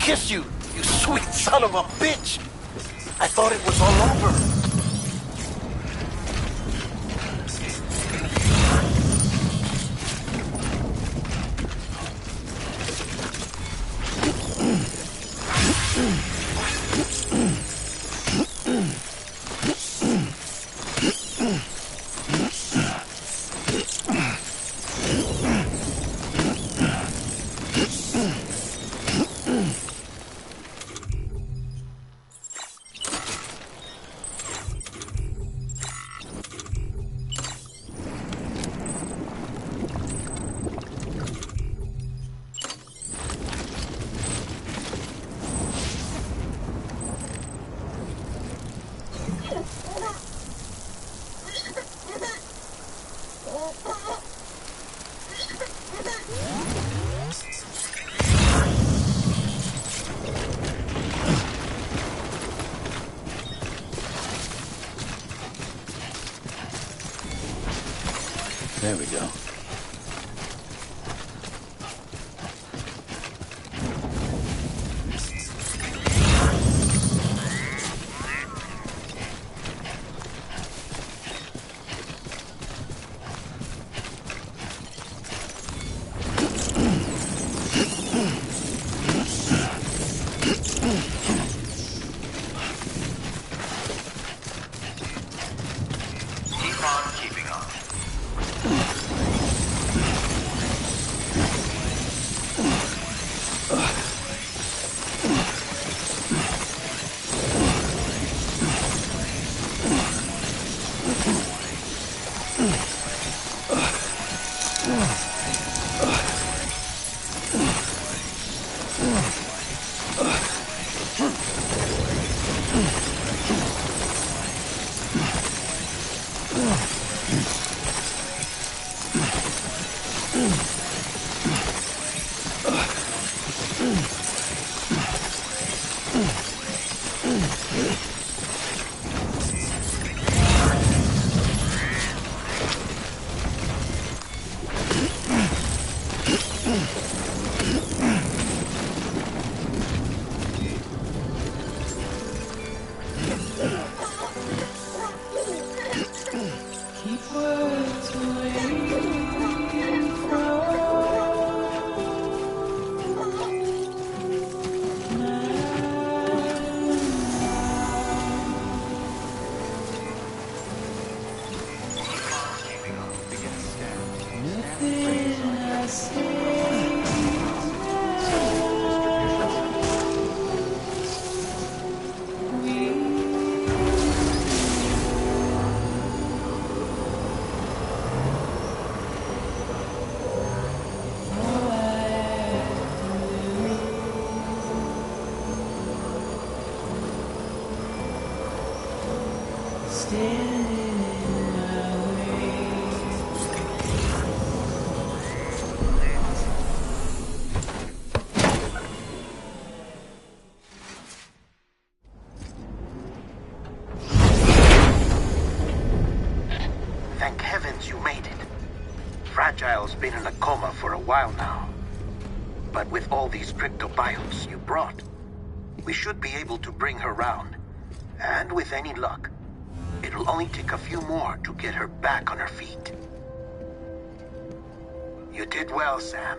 kiss you, you sweet son of a bitch! I thought it was all over. There we go. Keep on keeping on. Thank heavens you made it. Fragile's been in a coma for a while now. But with all these cryptobiotes you brought, we should be able to bring her round. And with any luck, it'll only take a few more to get her back on her feet. You did well, Sam.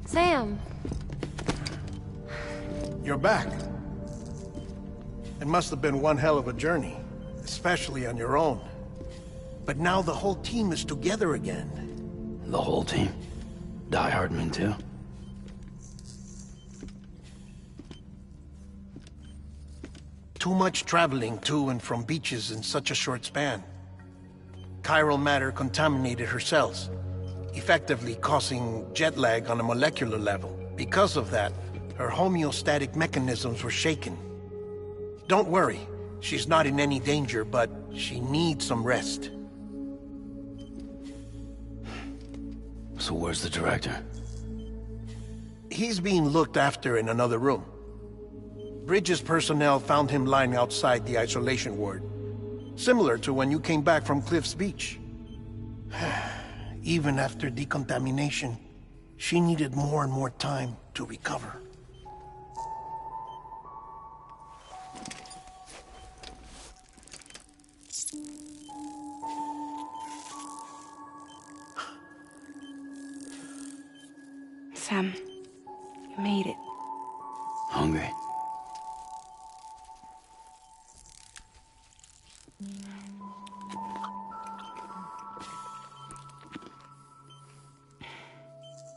Sam. You're back. It must have been one hell of a journey, especially on your own. But now the whole team is together again. The whole team? Die Hardman too? Too much traveling to and from beaches in such a short span. chiral matter contaminated her cells, effectively causing jet lag on a molecular level. Because of that, her homeostatic mechanisms were shaken. Don't worry, she's not in any danger, but she needs some rest. So where's the director? He's being looked after in another room. Bridges personnel found him lying outside the isolation ward. Similar to when you came back from Cliff's Beach. Even after decontamination, she needed more and more time to recover. Sam, you made it. Hungry?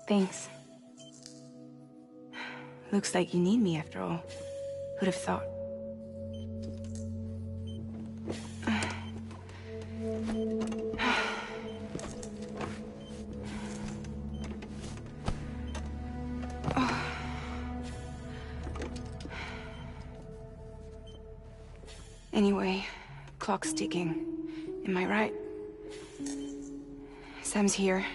Thanks. Looks like you need me after all. Who'd have thought? Anyway, clock's ticking. Am I right? Sam's here.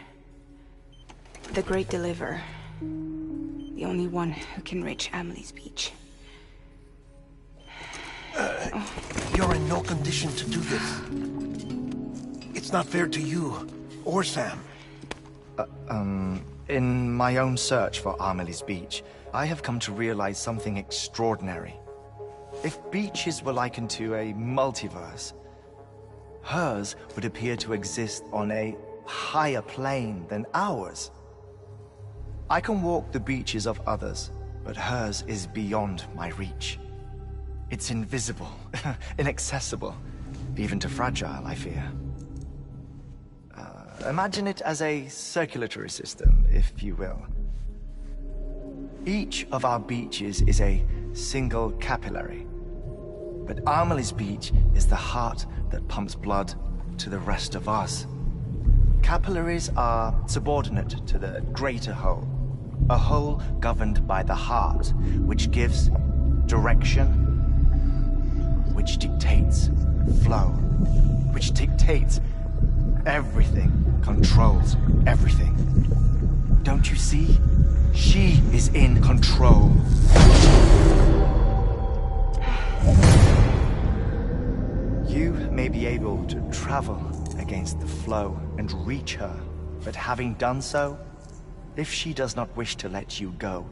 The Great Deliverer. The only one who can reach Amelie's Beach. You're in no condition to do this. It's not fair to you, or Sam. In my own search for Amelie's Beach, I have come to realize something extraordinary. If beaches were likened to a multiverse, hers would appear to exist on a higher plane than ours. I can walk the beaches of others, but hers is beyond my reach. It's invisible, inaccessible, even to Fragile, I fear. Imagine it as a circulatory system, if you will. Each of our beaches is a single capillary, but Amelie's Beach is the heart that pumps blood to the rest of us. Capillaries are subordinate to the greater whole, a whole governed by the heart, which gives direction, which dictates flow, which dictates everything, controls everything. Don't you see? She is in control. You may be able to travel against the flow and reach her, but having done so, if she does not wish to let you go,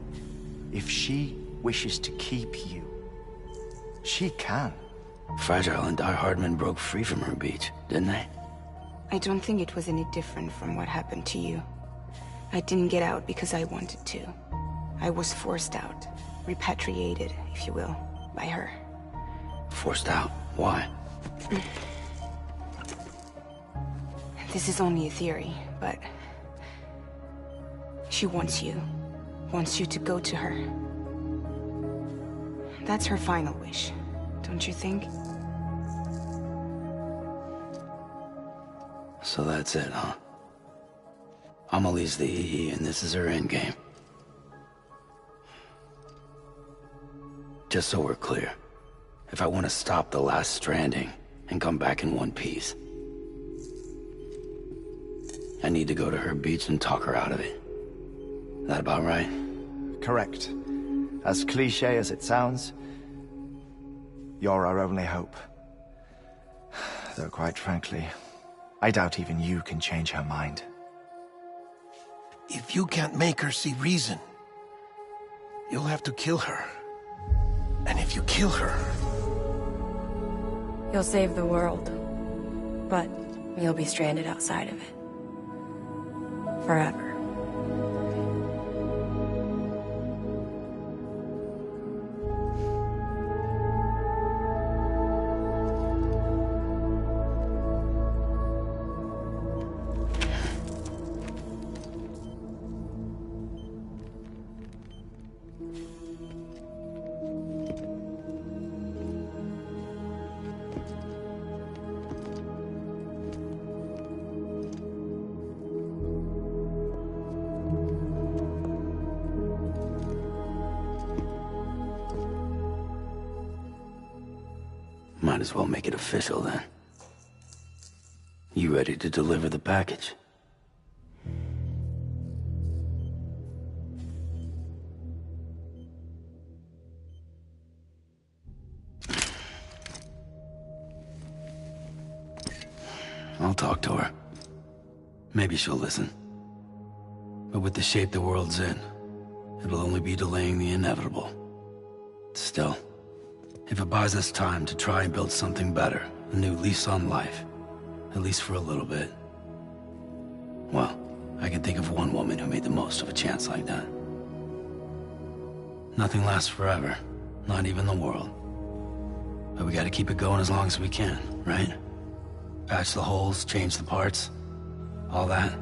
if she wishes to keep you, she can. Fragile and Die Hardman broke free from her beach, didn't they? I don't think it was any different from what happened to you. I didn't get out because I wanted to. I was forced out, repatriated, if you will, by her. Forced out? Why? This is only a theory, but she wants you to go to her. That's her final wish, don't you think? So that's it, huh? Amelie's the EE, and this is her endgame. Just so we're clear, if I want to stop the last stranding and come back in one piece, I need to go to her beach and talk her out of it. That about right? Correct. As cliché as it sounds, you're our only hope. Though quite frankly, I doubt even you can change her mind. If you can't make her see reason, you'll have to kill her. And if you kill her... You'll save the world, but you'll be stranded outside of it. Forever. might as well make it official then. You ready to deliver the package? I'll talk to her. Maybe she'll listen. But with the shape the world's in, it'll only be delaying the inevitable. Still, if it buys us time to try and build something better, a new lease on life, at least for a little bit, well, I can think of one woman who made the most of a chance like that. Nothing lasts forever, not even the world. But we gotta keep it going as long as we can, right? Patch the holes, change the parts, all that.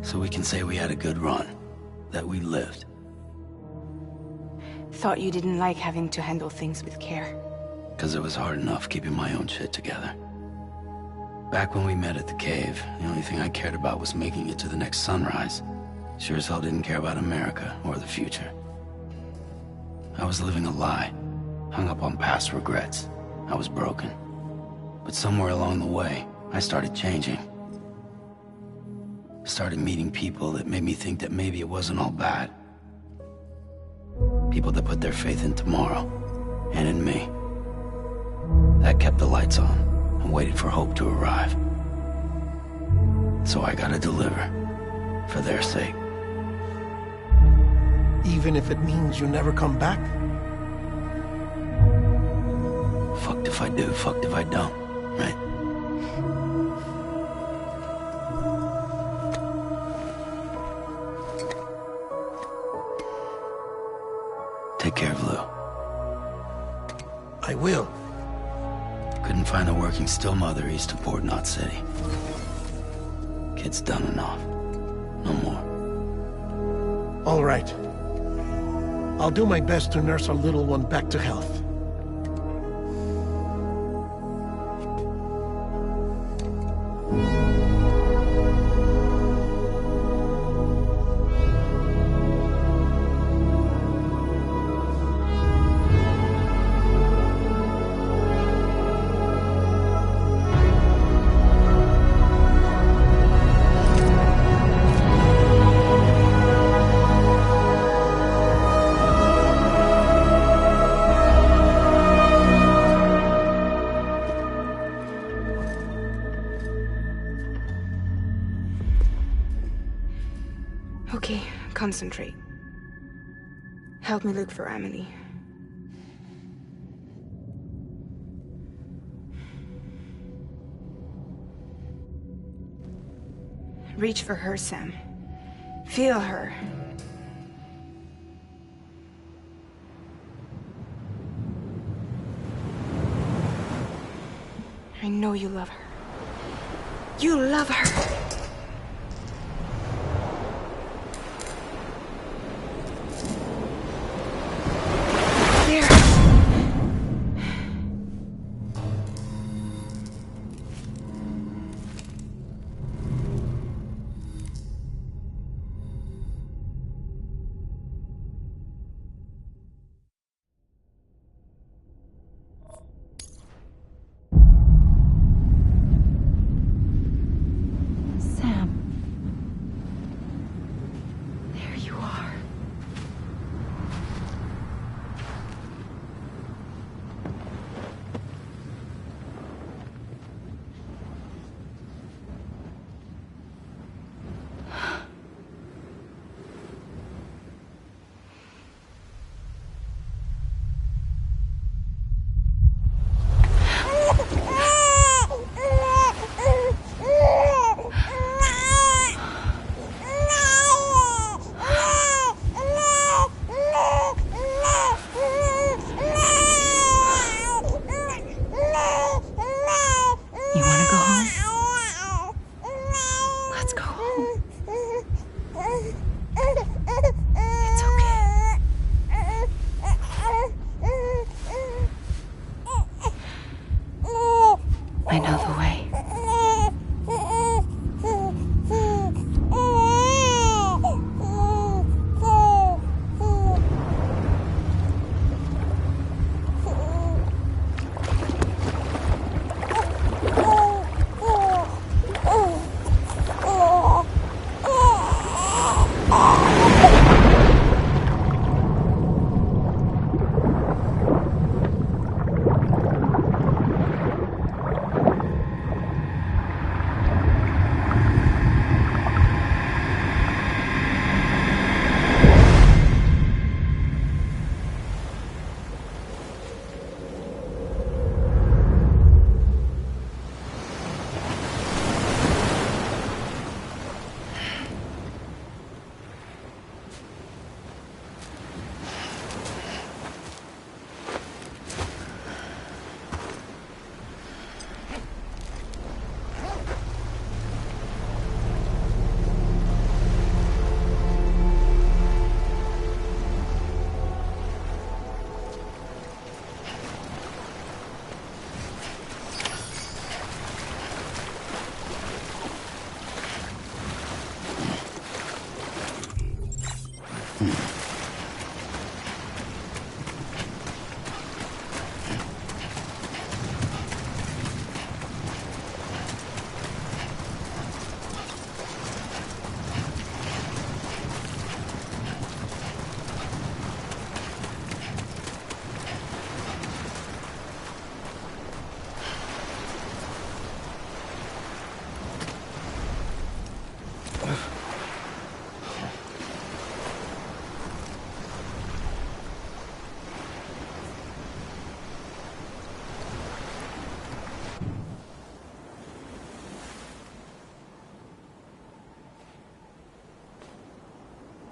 So we can say we had a good run, that we lived. Thought you didn't like having to handle things with care. 'Cause it was hard enough keeping my own shit together. Back when we met at the cave, the only thing I cared about was making it to the next sunrise. Sure as hell didn't care about America or the future. I was living a lie, hung up on past regrets. I was broken. But somewhere along the way, I started changing. Started meeting people that made me think that maybe it wasn't all bad. People that put their faith in tomorrow, and in me. That kept the lights on, and waited for hope to arrive. So I gotta deliver, for their sake. Even if it means you never come back? Fucked if I do, fucked if I don't, right? Take care of Lou. I will. Couldn't find a working still mother east of Port Knot City. Kid's done enough. No more. All right. I'll do my best to nurse our little one back to health. Okay, concentrate. Help me look for Emily. Reach for her, Sam. Feel her. I know you love her. You love her!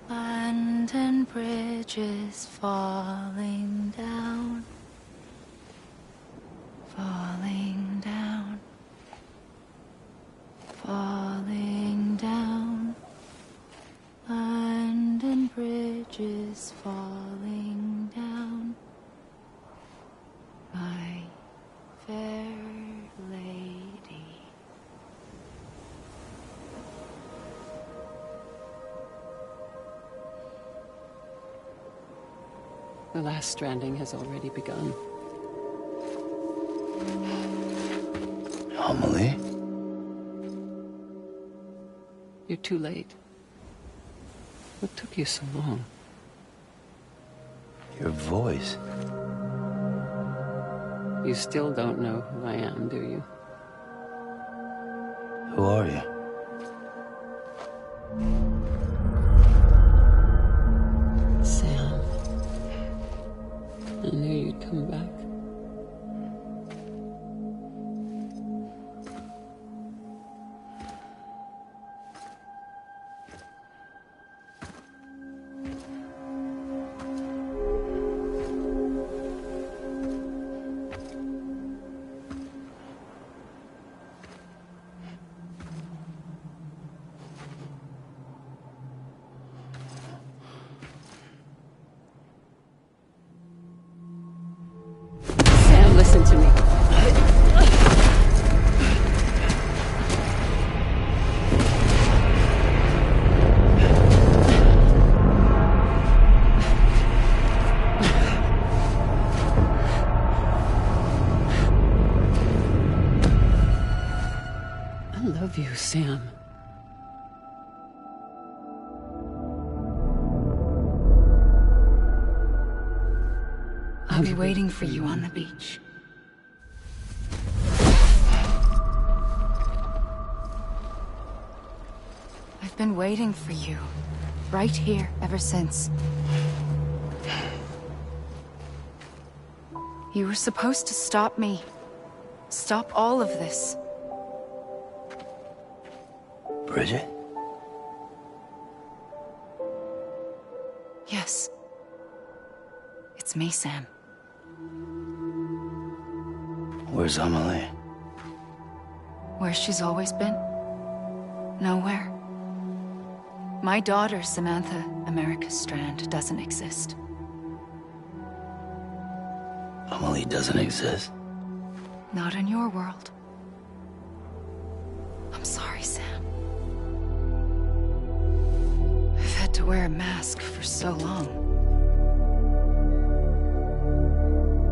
London Bridge is falling down, falling down, falling down. London Bridge is falling down, my fair lady. The last stranding has already begun. Amelie? You're too late. What took you so long? Your voice. You still don't know who I am, do you? Who are you? Sam. I knew you'd come back. Sam, listen to me. I love you, Sam. I'll be waiting for you on the beach. I've been waiting for you, right here, ever since. You were supposed to stop me. Stop all of this. Bridget? Yes. It's me, Sam. Where's Amelie? Where she's always been? Nowhere. My daughter, Samantha America Strand, doesn't exist. Amelie doesn't exist? Not in your world. I'm sorry, Sam. I've had to wear a mask for so long.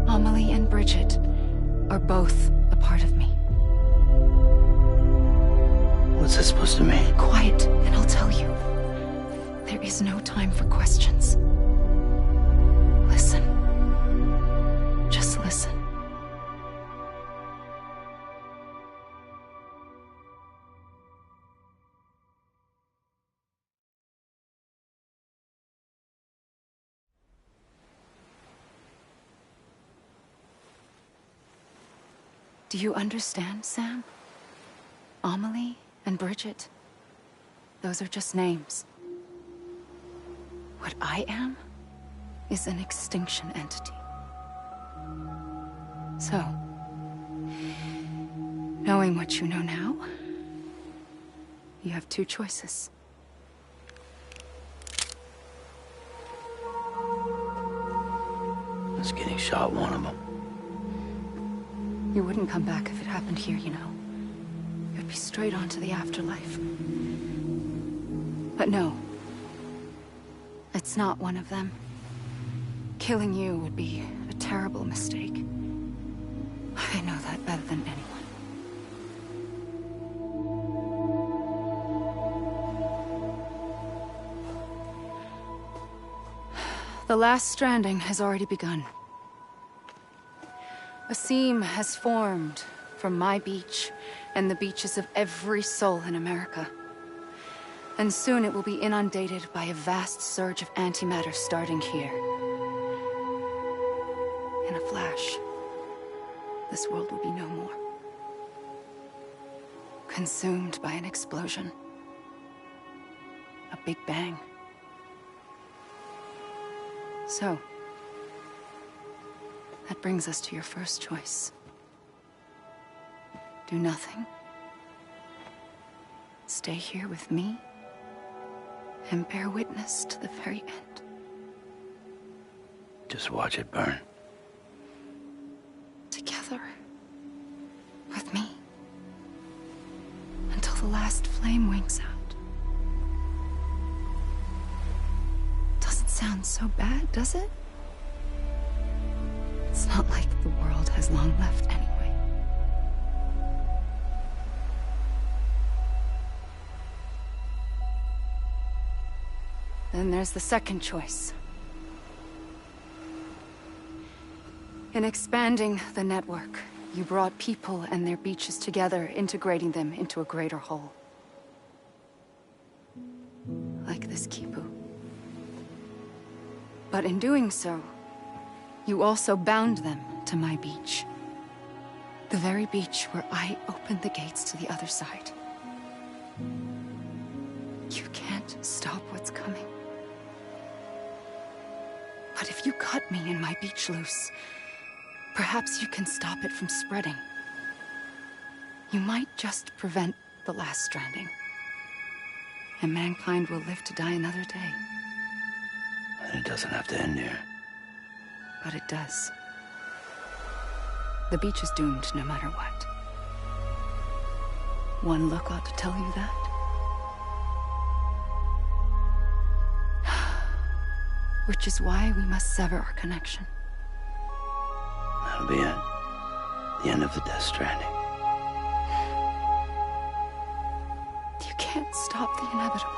Amelie and Bridget are both a part of me. What's that supposed to mean? Quiet, and I'll tell you. There is no time for questions. Listen. Just listen. Do you understand, Sam? Amelie and Bridget, those are just names. What I am is an extinction entity. So, knowing what you know now, you have two choices. Is getting shot one of them? You wouldn't come back if it happened here, you know. You'd be straight on to the afterlife. But no. It's not one of them. Killing you would be a terrible mistake. I know that better than anyone. The last stranding has already begun. A seam has formed from my beach and the beaches of every soul in America. And soon it will be inundated by a vast surge of antimatter starting here. In a flash, this world will be no more. Consumed by an explosion. A big bang. So, that brings us to your first choice. Do nothing. Stay here with me, and bear witness to the very end. Just watch it burn. Together. With me. Until the last flame winks out. Doesn't sound so bad, does it? It's not like the world has long left anyway. Then there's the second choice. In expanding the network, you brought people and their beaches together, integrating them into a greater whole. Like this Kipu. But in doing so, you also bound them to my beach. The very beach where I opened the gates to the other side. You can't stop what's coming. But if you cut me and my beach loose, perhaps you can stop it from spreading. You might just prevent the last stranding. And mankind will live to die another day. And it doesn't have to end here. But it does. The beach is doomed no matter what. One look ought to tell you that. Which is why we must sever our connection. That'll be it. The end of the Death Stranding. You can't stop the inevitable.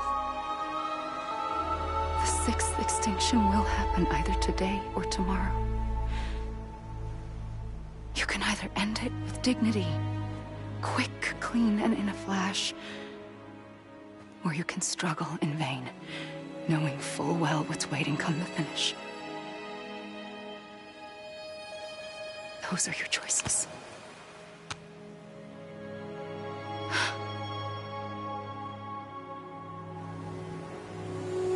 The sixth extinction will happen either today or tomorrow. You can either end it with dignity, quick, clean, and in a flash, or you can struggle in vain, knowing full well what's waiting come the finish. Those are your choices.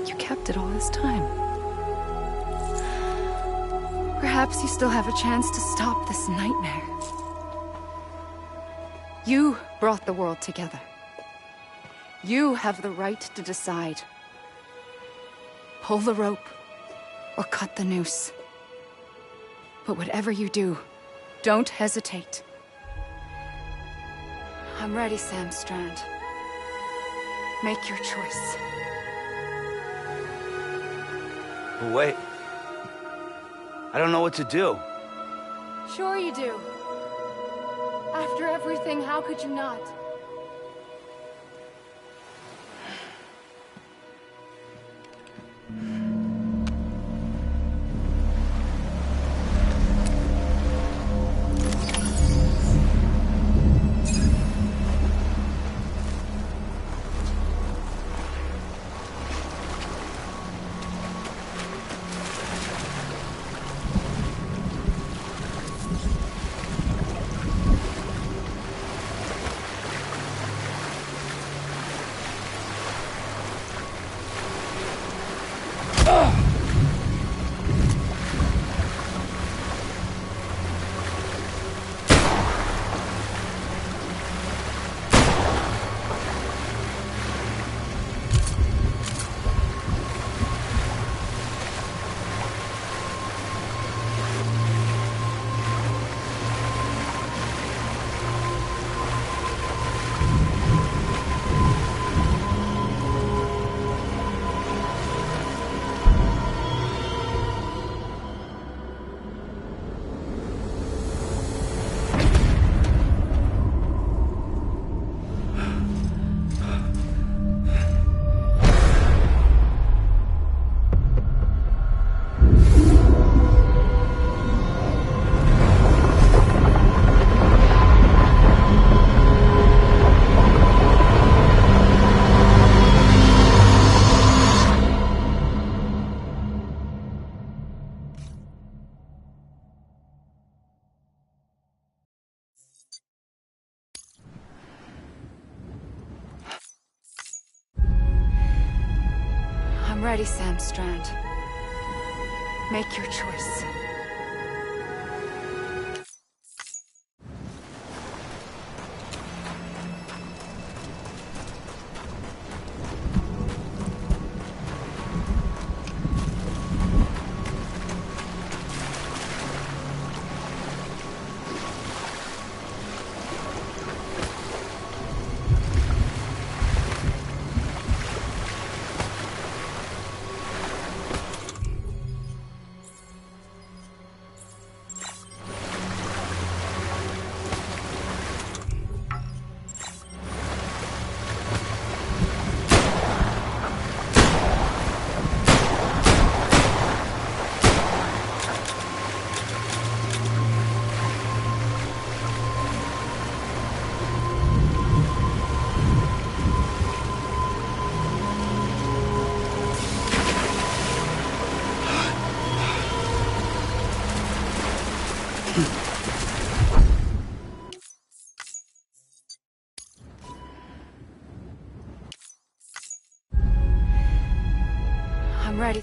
You kept it all this time. Perhaps you still have a chance to stop this nightmare. You brought the world together. You have the right to decide. Pull the rope, or cut the noose. But whatever you do, don't hesitate. I'm ready, Sam Strand. Make your choice. But wait. I don't know what to do. Sure you do. After everything, how could you not? ready, Sam Strand. Make your choice. I'm ready.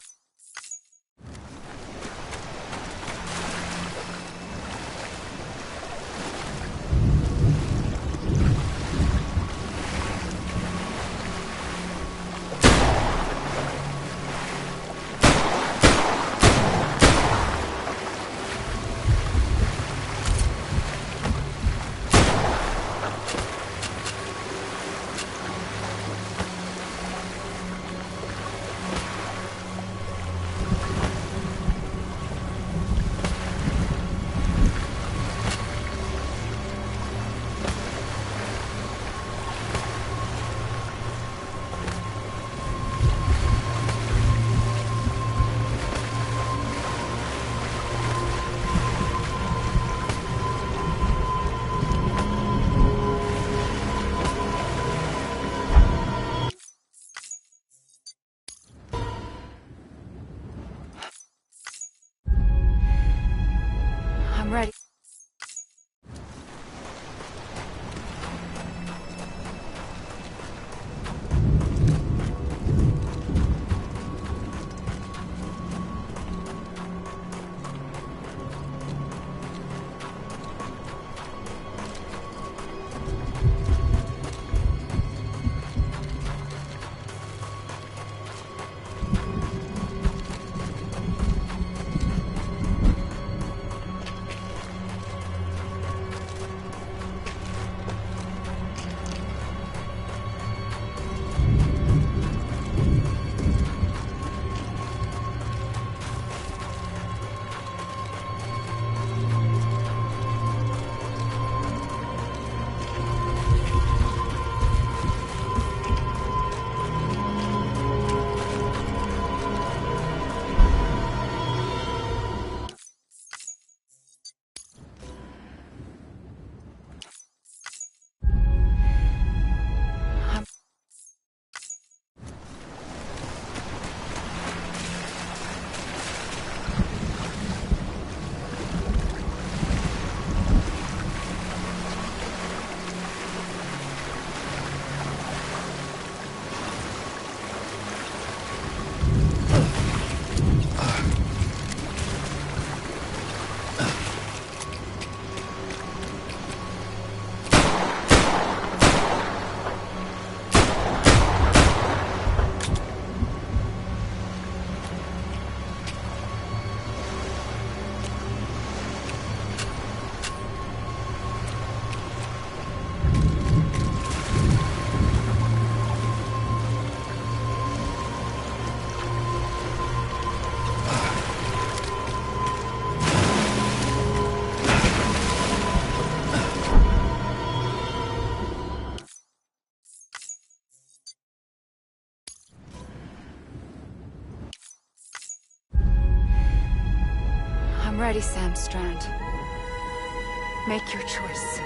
I'm ready. I'm ready, Sam Strand. Make your choice.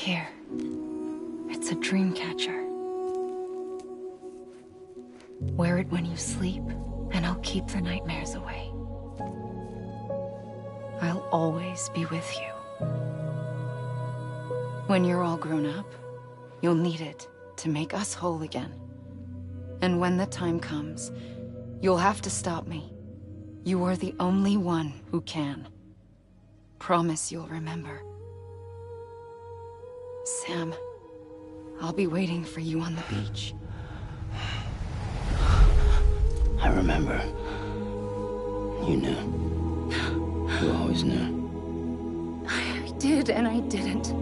Here. It's a dream catcher. Wear it when you sleep, and I'll keep the nightmares away. I'll always be with you. When you're all grown up, you'll need it to make us whole again. And when the time comes, you'll have to stop me. You are the only one who can. Promise you'll remember. Sam, I'll be waiting for you on the beach. I remember. You knew. You always knew. I did and I didn't.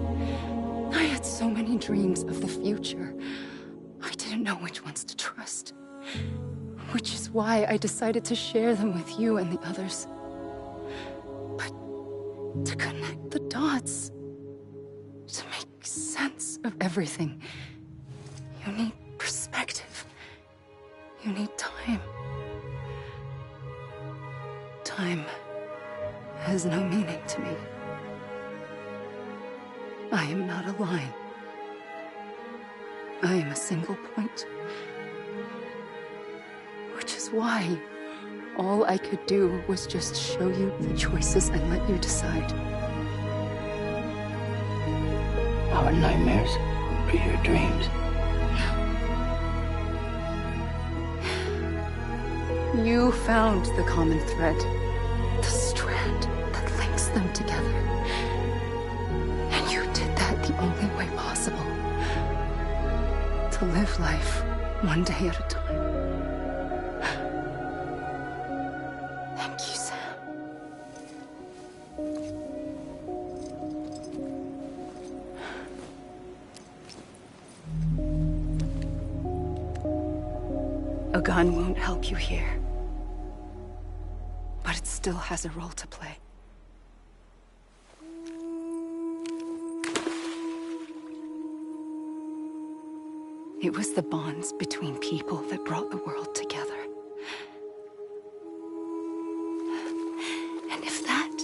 I had so many dreams of the future. I didn't know which ones to trust. Which is why I decided to share them with you and the others. But to connect the dots, to make sense of everything, you need perspective. You need time. Time has no meaning to me. I am not a line. I am a single point. Which is why all I could do was just show you the choices and let you decide. Our nightmares are your dreams. You found the common thread, the strand that links them together. And you did that the only way possible. To live life one day at a time. Thank you, Sam. A gun won't help you here. But it still has a role to play. It was the bonds between people that brought the world together. And if that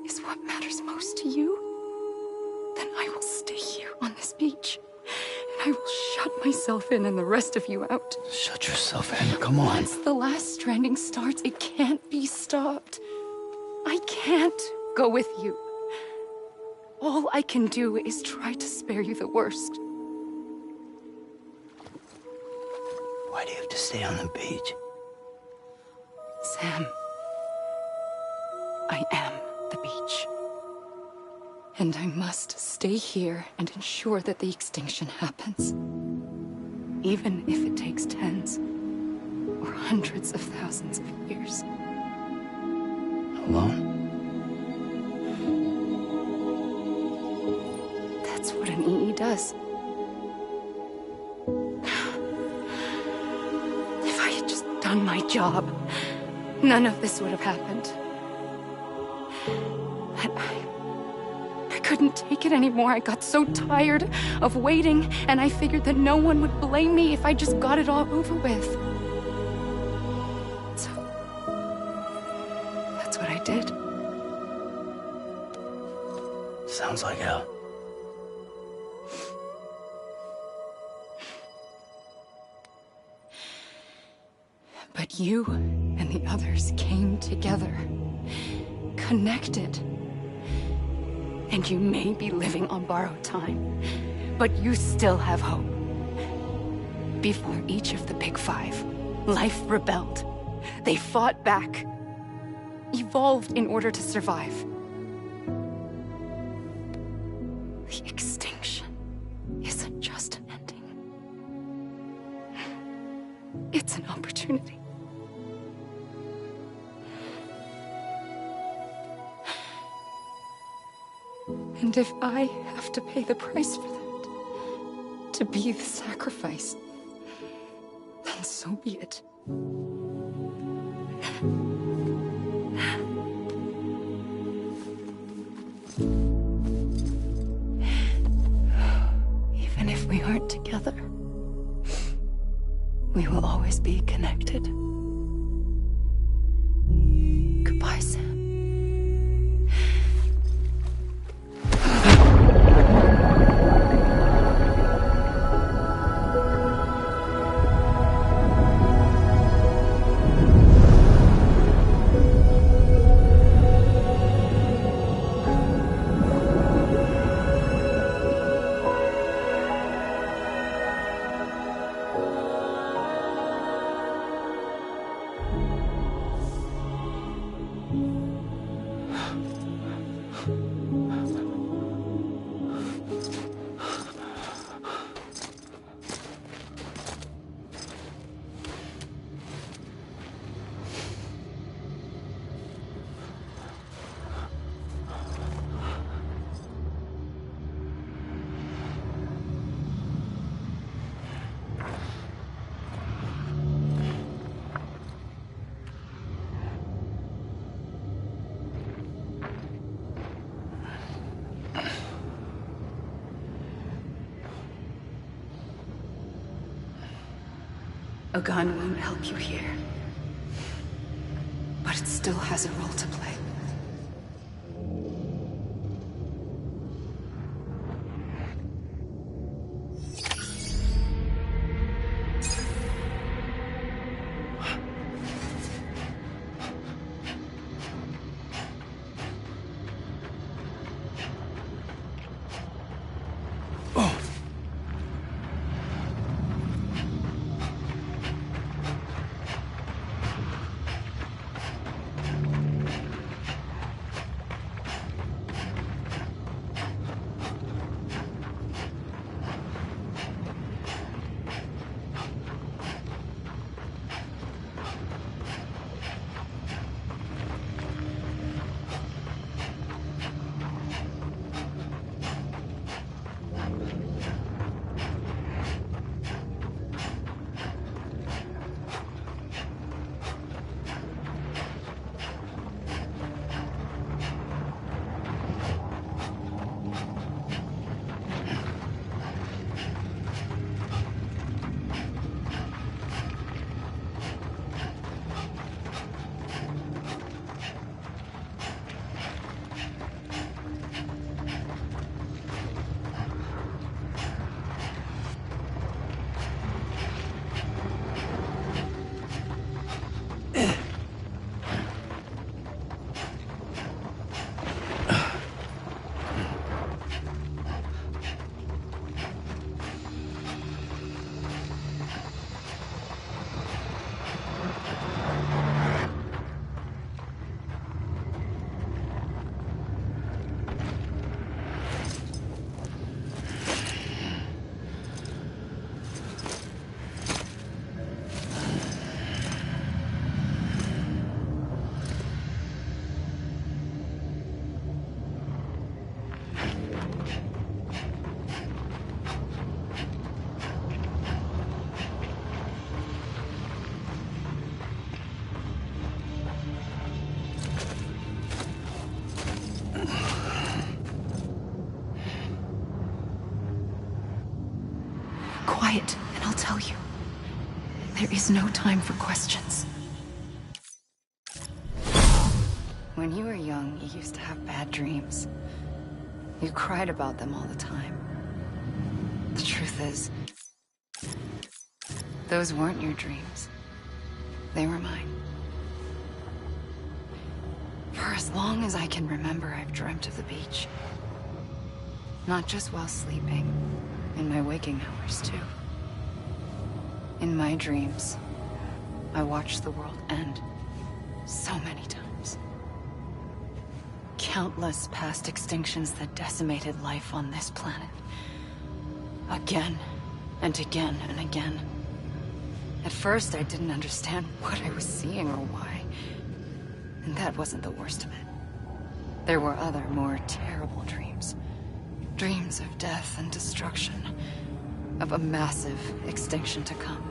is what matters most to you, then I will stay here on this beach. And I will shut myself in and the rest of you out. Shut yourself in, come on. Once the last stranding starts, it can't be stopped. I can't go with you. All I can do is try to spare you the worst. Why do you have to stay on the beach? Sam, I am the beach. And I must stay here and ensure that the extinction happens. Even if it takes tens or hundreds of thousands of years. Alone? That's what an EE does. If I had just done my job, none of this would have happened. But I couldn't take it anymore. I got so tired of waiting, and I figured that no one would blame me if I just got it all over with. So, that's what I did. Sounds like hell. But you and the others came together, connected. And you may be living on borrowed time, but you still have hope. Before each of the Big Five, life rebelled. They fought back, evolved in order to survive. The extinction isn't just an ending. It's an opportunity. And if I have to pay the price for that, to be the sacrifice, then so be it. Even if we aren't together, we will always be connected. Goodbye, Sam. A gun won't help you here. But it still has a role to play. Quiet, and I'll tell you. There is no time for questions. When you were young, you used to have bad dreams. You cried about them all the time. The truth is, those weren't your dreams. They were mine. For as long as I can remember, I've dreamt of the beach. Not just while sleeping, in my waking hours too. In my dreams, I watched the world end so many times. Countless past extinctions that decimated life on this planet. Again, and again, and again. At first, I didn't understand what I was seeing or why. And that wasn't the worst of it. There were other, more terrible dreams. Dreams of death and destruction. Of a massive extinction to come.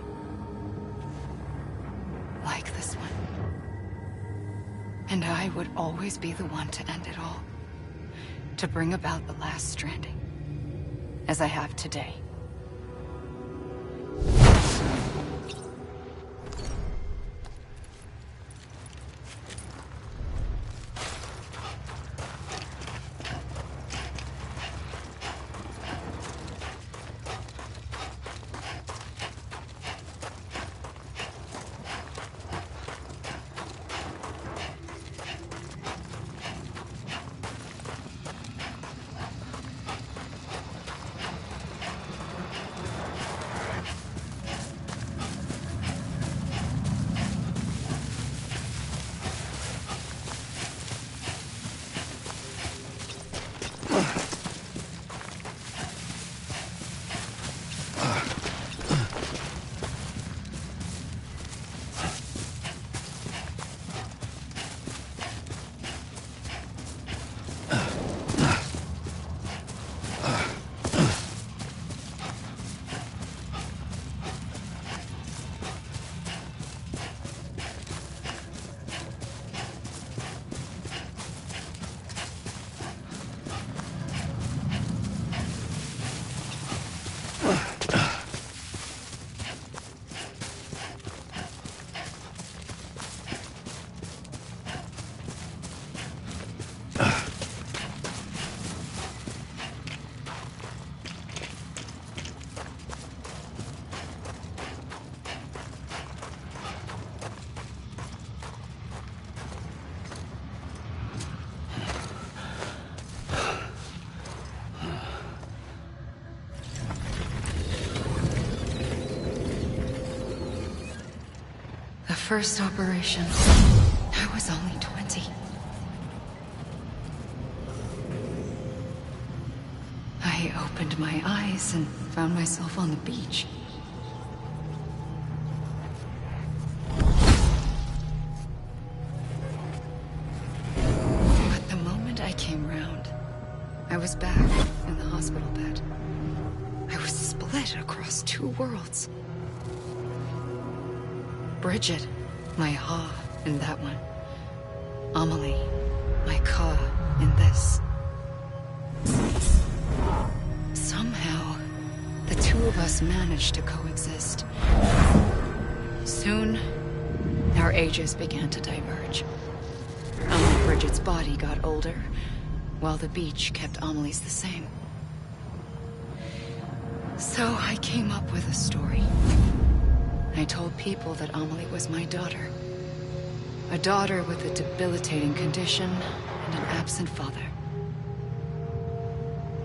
Like this one. And I would always be the one to end it all. To bring about the last stranding. As I have today. first operation, I was only 20. I opened my eyes and found myself on the beach. But the moment I came round, I was back in the hospital bed. I was split across two worlds. Bridget, my Ha in that one. Amelie, my Ka in this. Somehow, the two of us managed to coexist. Soon, our ages began to diverge. Only Bridget's body got older, while the beach kept Amelie's the same. So I came up with a story. I told people that Amelie was my daughter. A daughter with a debilitating condition and an absent father.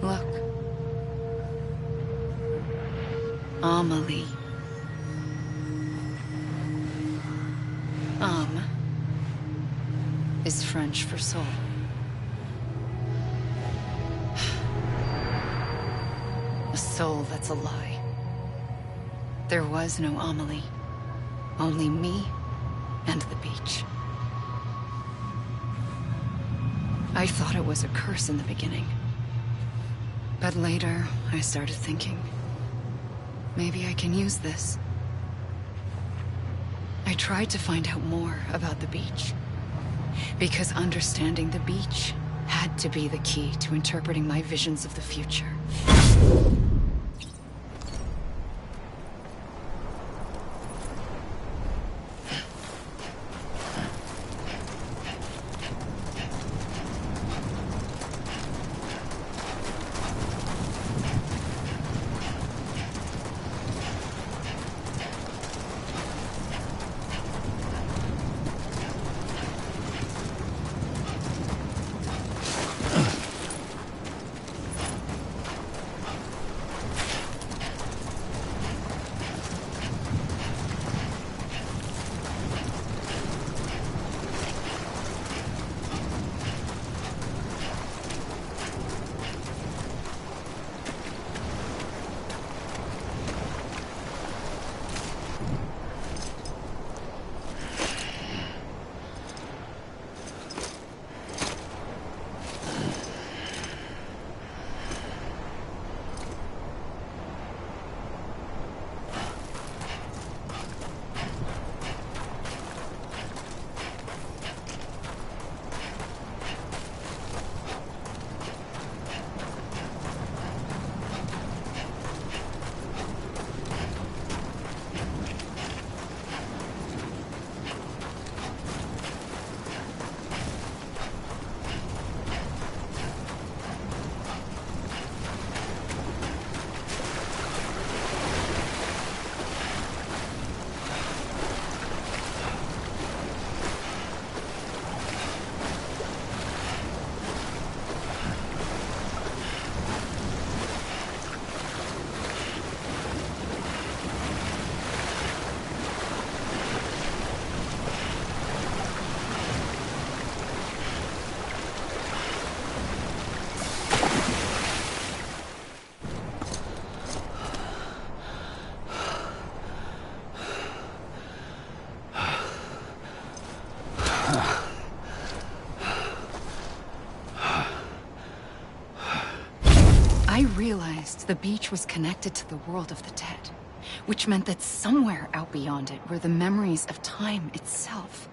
Look. Amelie. Âme is French for soul. A soul that's a lie. There was no Amelie. Only me and the beach. I thought it was a curse in the beginning. But later, I started thinking, maybe I can use this. I tried to find out more about the beach. Because understanding the beach had to be the key to interpreting my visions of the future. I realized the beach was connected to the world of the dead, which meant that somewhere out beyond it were the memories of time itself,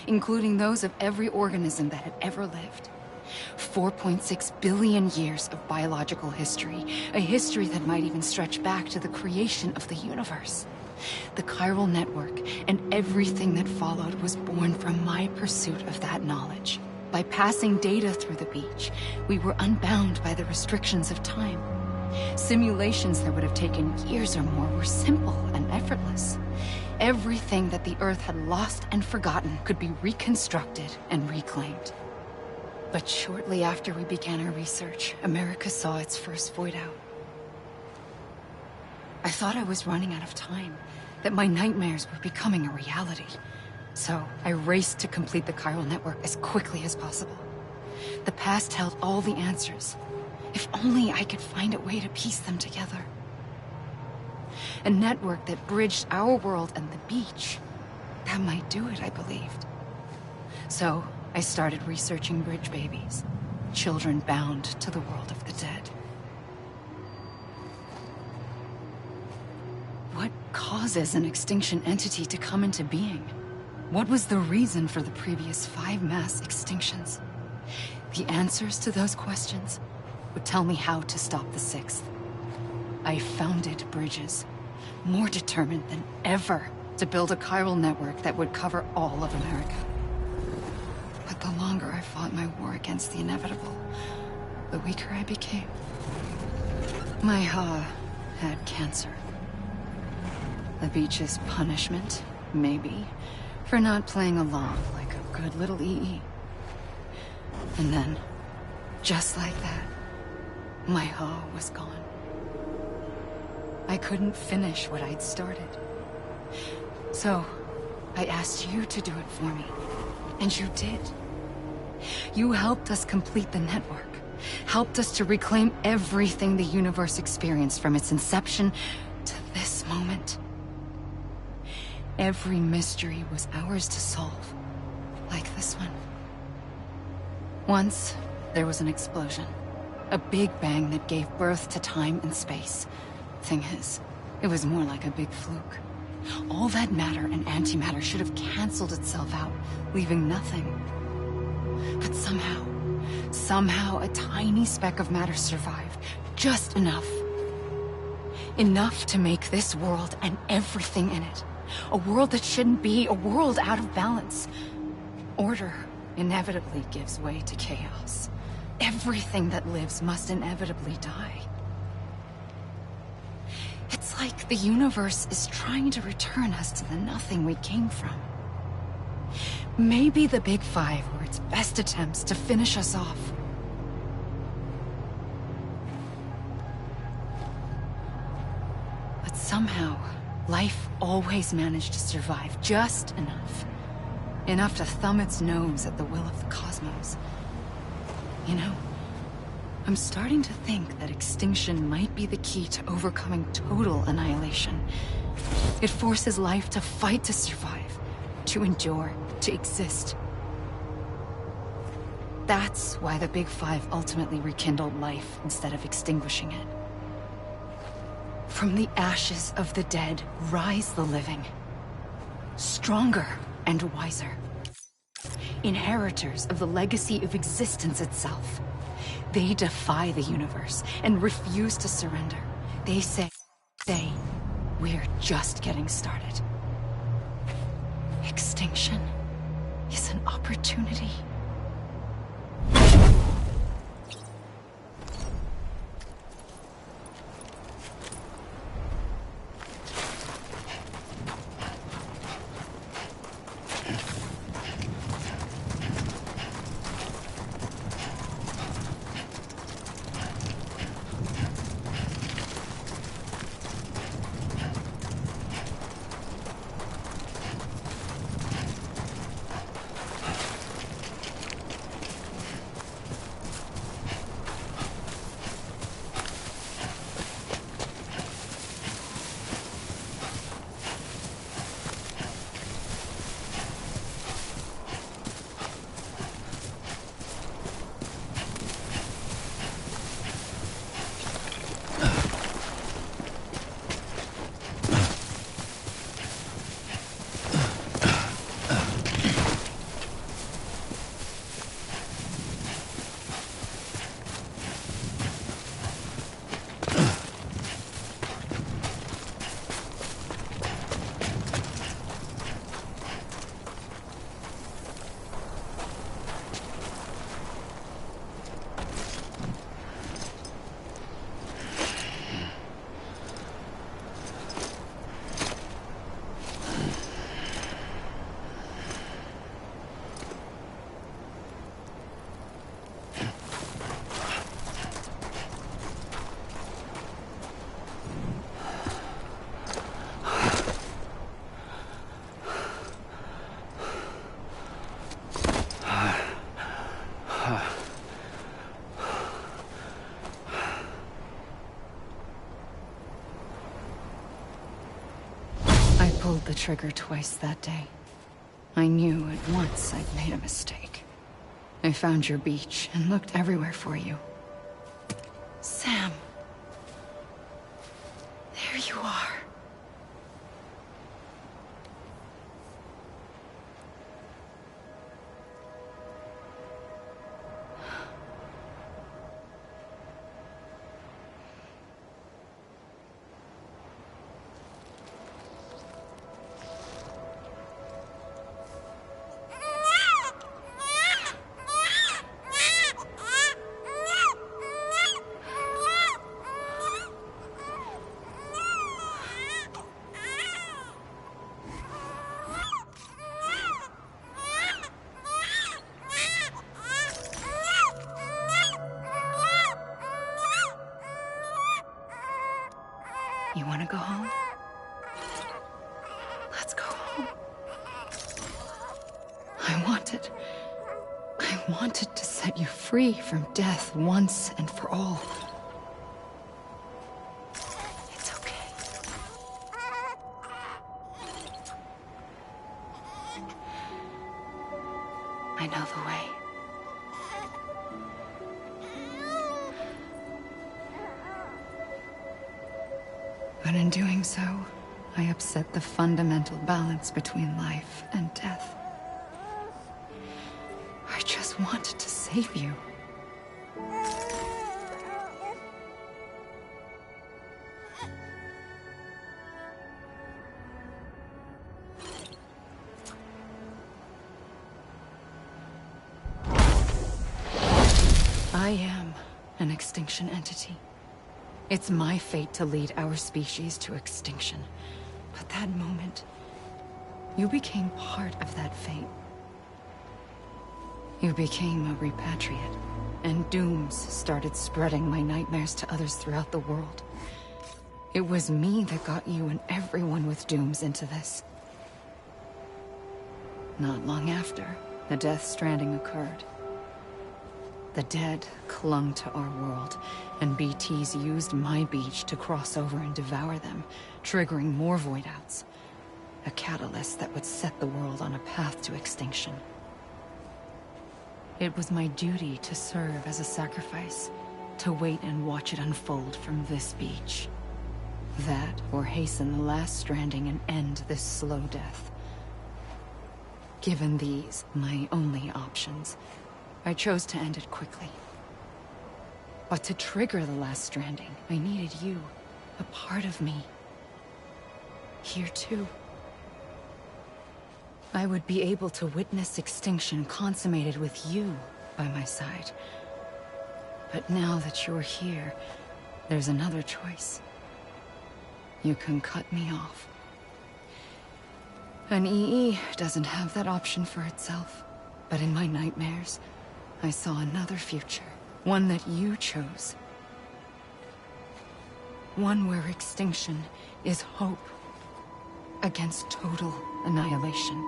including those of every organism that had ever lived. 4.6 billion years of biological history, a history that might even stretch back to the creation of the universe. The chiral network and everything that followed was born from my pursuit of that knowledge. By passing data through the beach, we were unbound by the restrictions of time. Simulations that would have taken years or more were simple and effortless. Everything that the Earth had lost and forgotten could be reconstructed and reclaimed. But shortly after we began our research, America saw its first void out. I thought I was running out of time, that my nightmares were becoming a reality. So I raced to complete the chiral network as quickly as possible. The past held all the answers. If only I could find a way to piece them together. A network that bridged our world and the beach. That might do it, I believed. So I started researching bridge babies. Children bound to the world of the dead. What causes an extinction entity to come into being? What was the reason for the previous 5 mass extinctions? The answers to those questions would tell me how to stop the 6th. I founded bridges, more determined than ever to build a chiral network that would cover all of America. But the longer I fought my war against the inevitable, the weaker I became. My Ha had cancer. The beach's punishment, maybe, for not playing along like a good little EE. And then, just like that, my Ha was gone. I couldn't finish what I'd started. So, I asked you to do it for me. And you did. You helped us complete the network. Helped us to reclaim everything the universe experienced from its inception to this moment. Every mystery was ours to solve. Like this one. Once, there was an explosion. A big bang that gave birth to time and space. Thing is, it was more like a big fluke. All that matter and antimatter should have canceled itself out, leaving nothing. But somehow a tiny speck of matter survived. Just enough. Enough to make this world and everything in it. A world that shouldn't be, a world out of balance. Order inevitably gives way to chaos. Everything that lives must inevitably die. It's like the universe is trying to return us to the nothing we came from. Maybe the Big Five were its best attempts to finish us off. But somehow, life always managed to survive just enough. Enough to thumb its nose at the will of the cosmos. You know, I'm starting to think that extinction might be the key to overcoming total annihilation. It forces life to fight to survive, to endure, to exist. That's why the Big Five ultimately rekindled life instead of extinguishing it. From the ashes of the dead rise the living. Stronger and wiser. Inheritors of the legacy of existence itself. They defy the universe and refuse to surrender. They say, we're just getting started. Extinction is an opportunity. pulled the trigger twice that day. I knew at once I'd made a mistake. I found your beach and looked everywhere for you. Sam. There you are. You want to go home? Let's go home. I wanted to set you free from death once and for all. It's okay. I know the way. But in doing so, I upset the fundamental balance between life and death. I just wanted to save you. I am an extinction entity. It's my fate to lead our species to extinction. But that moment, you became part of that fate. You became a repatriate, and dooms started spreading my nightmares to others throughout the world. It was me that got you and everyone with dooms into this. Not long after, the Death Stranding occurred. The dead clung to our world, and BTs used my beach to cross over and devour them, triggering more void outs. A catalyst that would set the world on a path to extinction. It was my duty to serve as a sacrifice, to wait and watch it unfold from this beach. That, or hasten the last stranding and end this slow death. Given these, my only options, I chose to end it quickly. But to trigger the last stranding, I needed you, a part of me. Here too. I would be able to witness extinction consummated with you by my side. But now that you're here, there's another choice. You can cut me off. An EE doesn't have that option for itself. But in my nightmares, I saw another future. One that you chose. One where extinction is hope against total annihilation.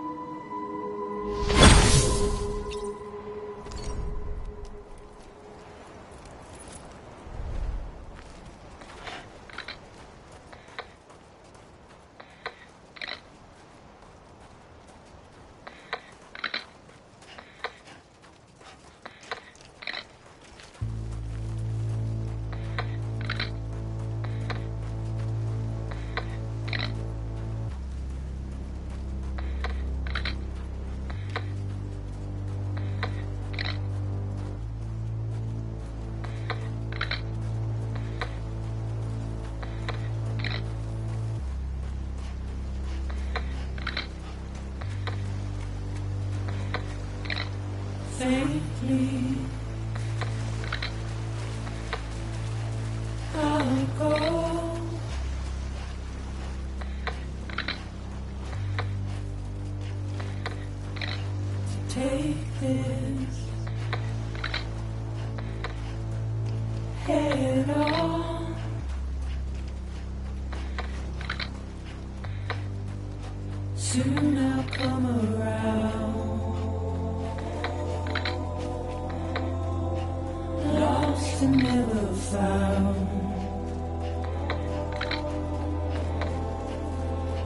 Safely, I'll go. To take this head on. Soon I'll come around. Lost and never found,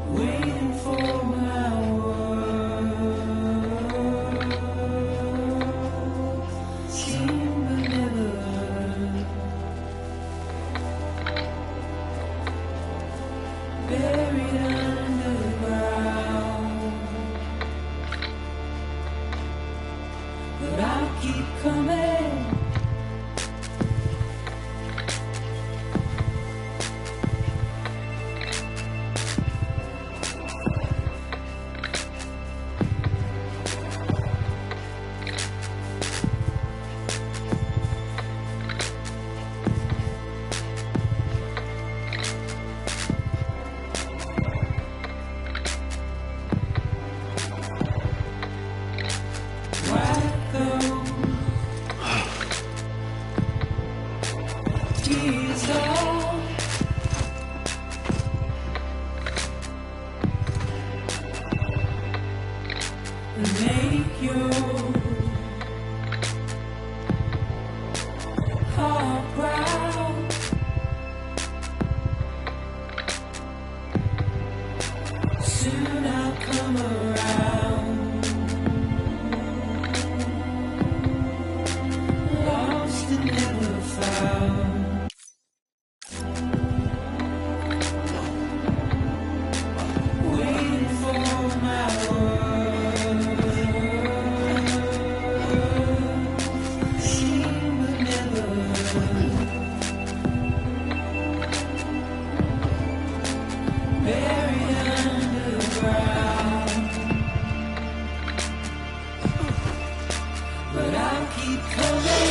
waiting for buried underground. But I'll keep coming. Make your heart proud. Soon I'll come around. Lost and never found. Waiting for my word. Seen but never heard. Buried underground. But I'll keep coming.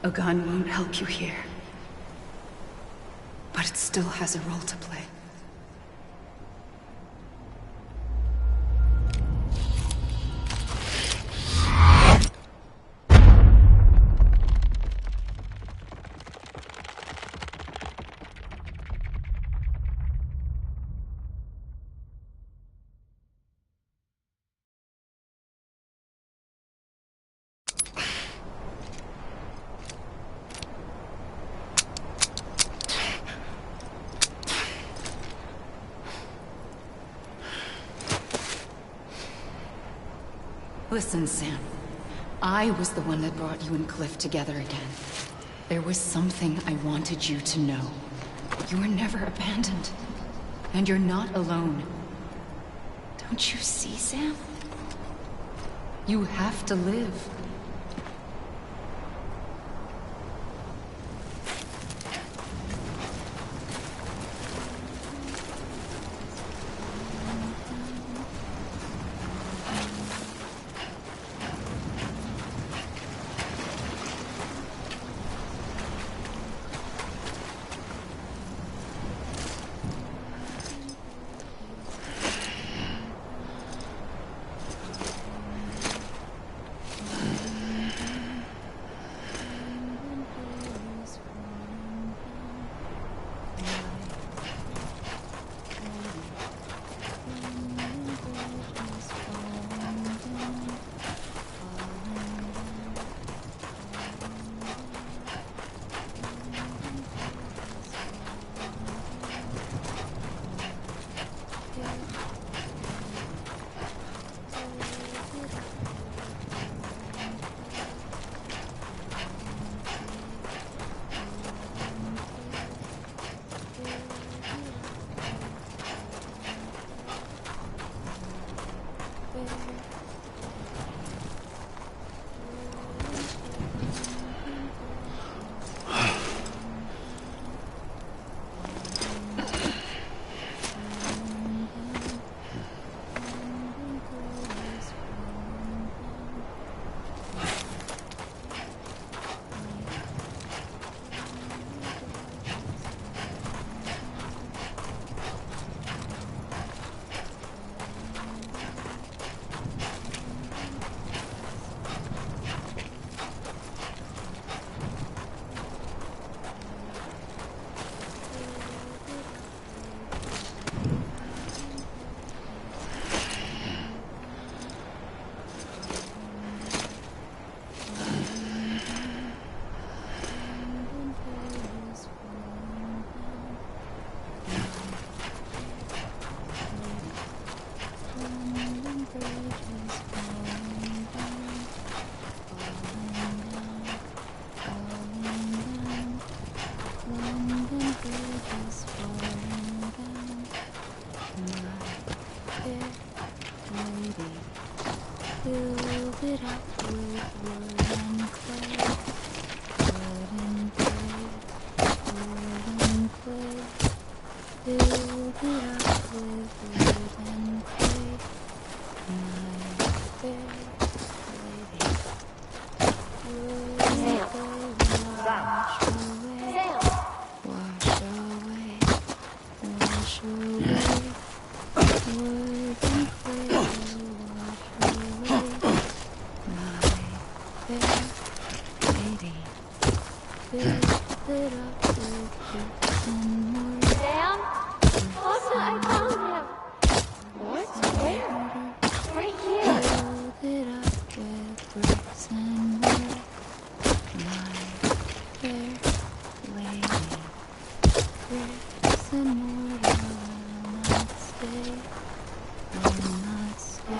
A gun won't help you here. But it still has a role to play. Listen, Sam. I was the one that brought you and Cliff together again. There was something I wanted you to know. You were never abandoned. And you're not alone. Don't you see, Sam? You have to live.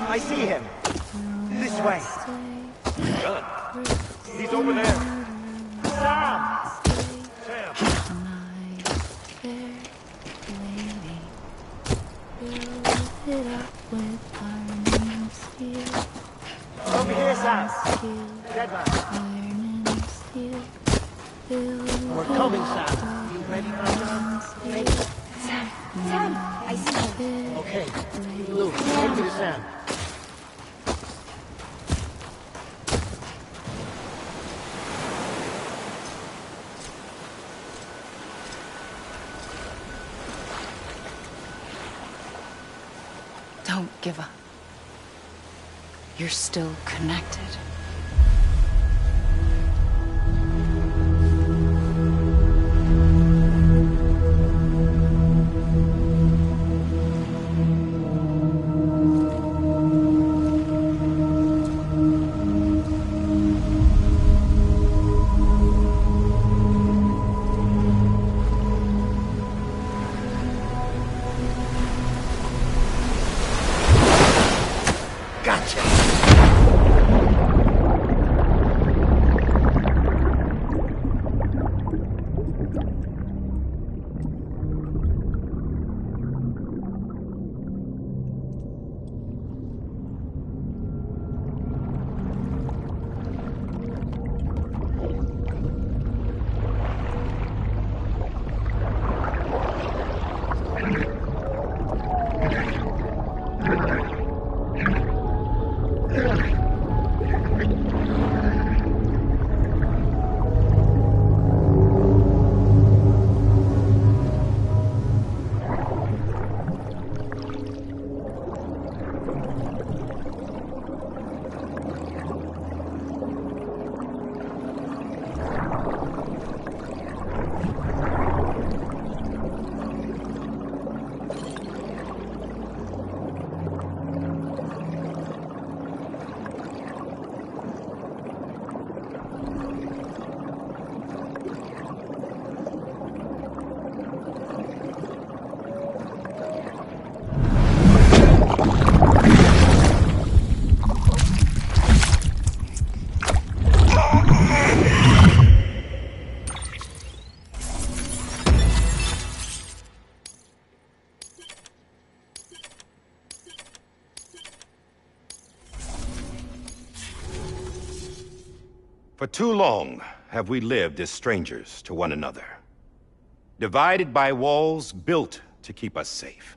I see him. This way. Gun. He's over there. Sam! Sam. Over here, Sam. Dead man. We're coming, Sam. You ready, my son? Ready? Sam, I see him. Okay. Luke, take me to Sam. Don't give up. You're still connected. Gotcha. For too long have we lived as strangers to one another, divided by walls built to keep us safe.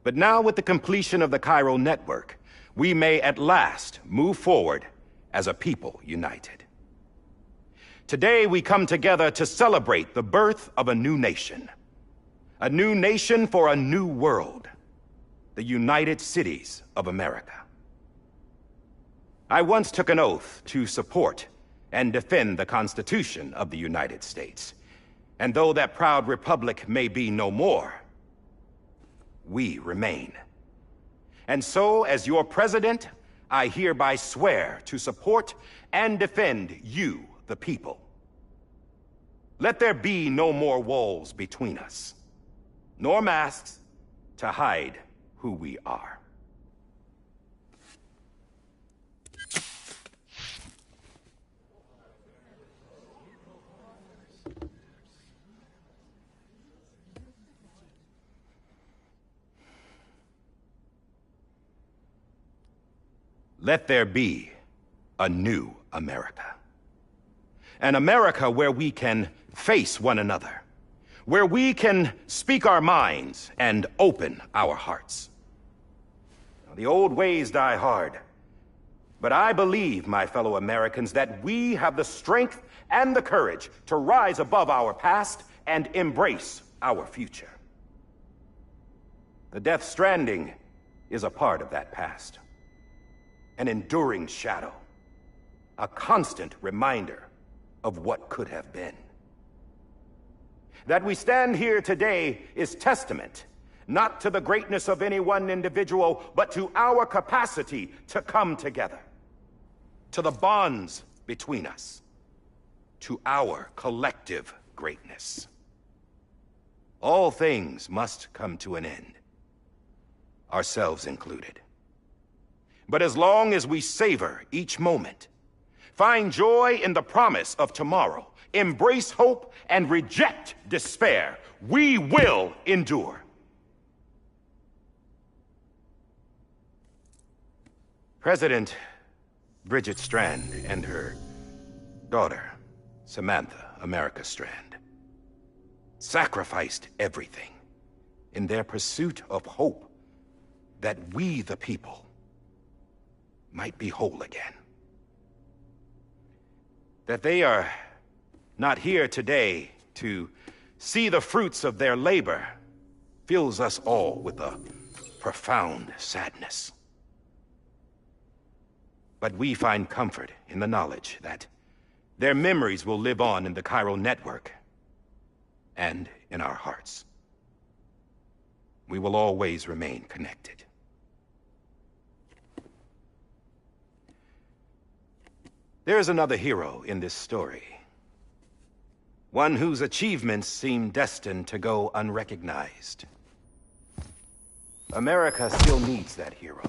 But now, with the completion of the Chiral network, we may at last move forward as a people united. Today we come together to celebrate the birth of a new nation for a new world, the United Cities of America. I once took an oath to support and defend the Constitution of the United States. And though that proud republic may be no more, we remain. And so, as your president, I hereby swear to support and defend you, the people. Let there be no more walls between us, nor masks to hide who we are. Let there be a new America. An America where we can face one another, where we can speak our minds and open our hearts. Now, the old ways die hard, but I believe, my fellow Americans, that we have the strength and the courage to rise above our past and embrace our future. The Death Stranding is a part of that past. An enduring shadow, a constant reminder of what could have been. That we stand here today is testament, not to the greatness of any one individual, but to our capacity to come together, to the bonds between us, to our collective greatness. All things must come to an end, ourselves included. But as long as we savor each moment, find joy in the promise of tomorrow, embrace hope, and reject despair, we will endure. President Bridget Strand and her daughter, Samantha America Strand, sacrificed everything in their pursuit of hope that we, the people, might be whole again. That they are not here today to see the fruits of their labor fills us all with a profound sadness. But we find comfort in the knowledge that their memories will live on in the Chiral network and in our hearts. We will always remain connected. There's another hero in this story. One whose achievements seem destined to go unrecognized. America still needs that hero.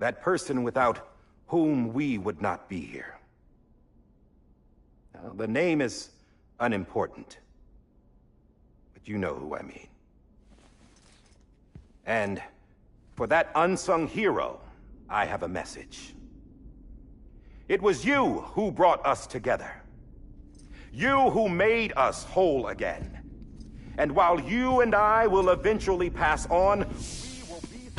That person without whom we would not be here. Now, the name is unimportant, but you know who I mean. And for that unsung hero, I have a message. It was you who brought us together. You who made us whole again. And while you and I will eventually pass on, we will be...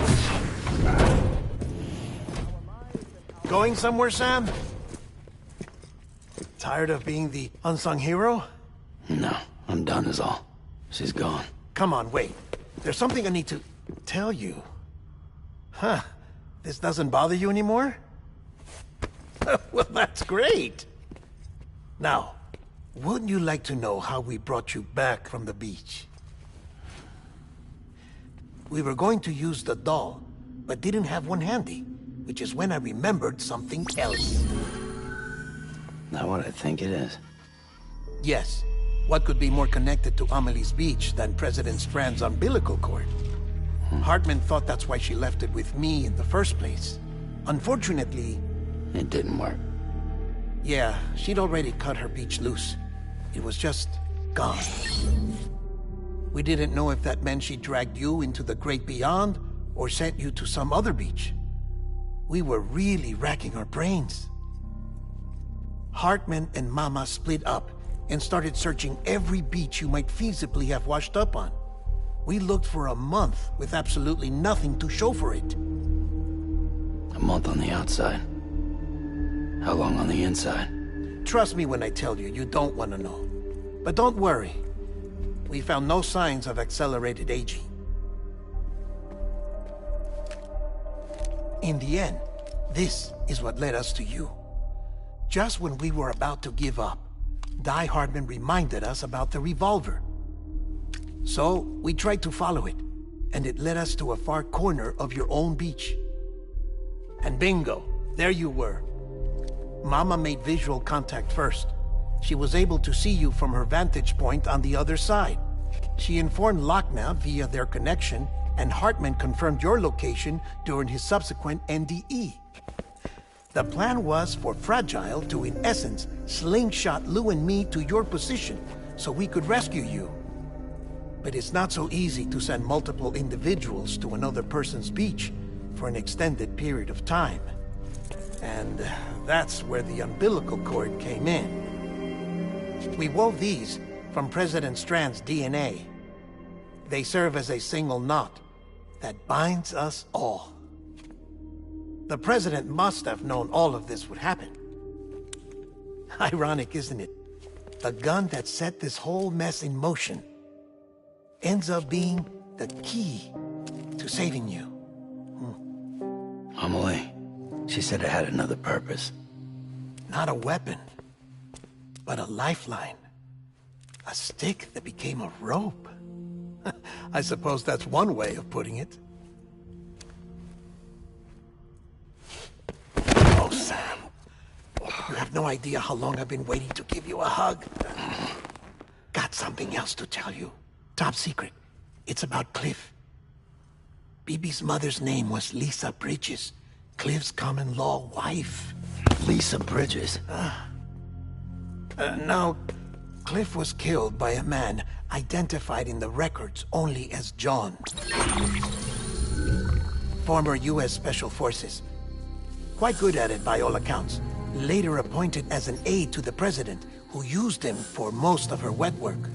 Going somewhere, Sam? Tired of being the unsung hero? No, I'm done is all. She's gone. Come on, wait. There's something I need to tell you. Huh. This doesn't bother you anymore? Well, that's great. Now, wouldn't you like to know how we brought you back from the beach? We were going to use the doll, but didn't have one handy, which is when I remembered something else. Not what I think it is. Yes. What could be more connected to Amelie's beach than President Strand's umbilical cord? Hartman thought that's why she left it with me in the first place. Unfortunately... It didn't work. Yeah, she'd already cut her beach loose. It was just gone. We didn't know if that meant she dragged you into the great beyond, or sent you to some other beach. We were really racking our brains. Hartman and Mama split up and started searching every beach you might feasibly have washed up on. We looked for a month with absolutely nothing to show for it. A month on the outside. How long on the inside? Trust me when I tell you, you don't want to know. But don't worry. We found no signs of accelerated aging. In the end, this is what led us to you. Just when we were about to give up, Die Hartman reminded us about the revolver. So, we tried to follow it, and it led us to a far corner of your own beach. And bingo, there you were. Mama made visual contact first. She was able to see you from her vantage point on the other side. She informed Lochna via their connection, and Hartman confirmed your location during his subsequent NDE. The plan was for Fragile to, in essence, slingshot Lou and me to your position so we could rescue you. But it's not so easy to send multiple individuals to another person's beach for an extended period of time. And that's where the umbilical cord came in. We wove these from President Strand's DNA. They serve as a single knot that binds us all. The President must have known all of this would happen. Ironic, isn't it? The gun that set this whole mess in motion ends up being the key to saving you. Amelie, she said it had another purpose. Not a weapon, but a lifeline. A stick that became a rope. I suppose that's one way of putting it. Oh, Sam. You have no idea how long I've been waiting to give you a hug. Got something else to tell you. Top secret. It's about Cliff. BB's mother's name was Lisa Bridges, Cliff's common-law wife. Lisa Bridges? No, Cliff was killed by a man identified in the records only as John. Former U.S. Special Forces. Quite good at it by all accounts. Later appointed as an aide to the President, who used him for most of her wet work.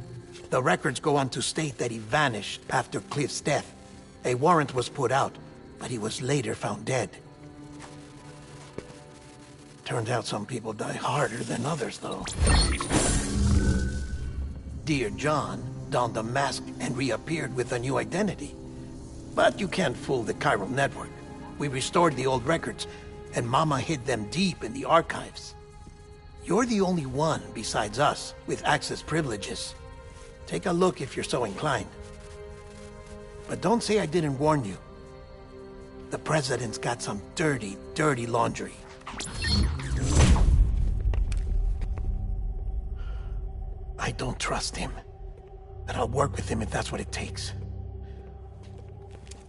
The records go on to state that he vanished after Cliff's death. A warrant was put out, but he was later found dead. Turned out some people die harder than others, though. Dear John donned a mask and reappeared with a new identity. But you can't fool the chiral network. We restored the old records, and Mama hid them deep in the archives. You're the only one, besides us, with access privileges. Take a look if you're so inclined. But don't say I didn't warn you. The President's got some dirty, dirty laundry. I don't trust him, but I'll work with him if that's what it takes.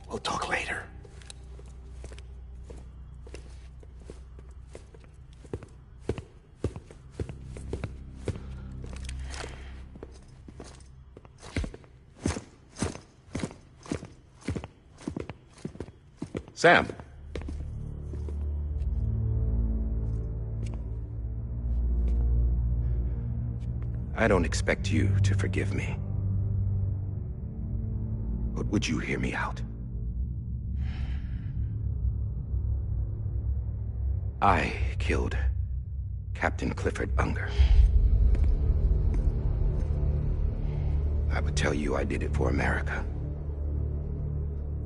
We'll talk later. Sam. I don't expect you to forgive me. But would you hear me out? I killed Captain Clifford Unger. I would tell you I did it for America.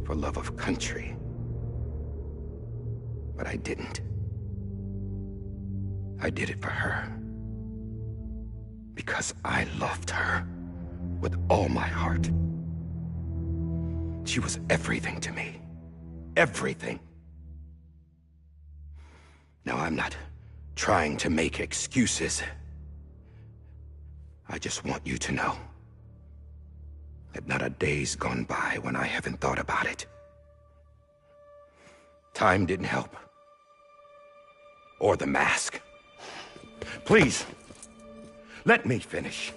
For love of country. But I didn't. I did it for her. Because I loved her with all my heart. She was everything to me. Everything. Now, I'm not trying to make excuses. I just want you to know that not a day's gone by when I haven't thought about it. Time didn't help. Or the mask. Please, let me finish.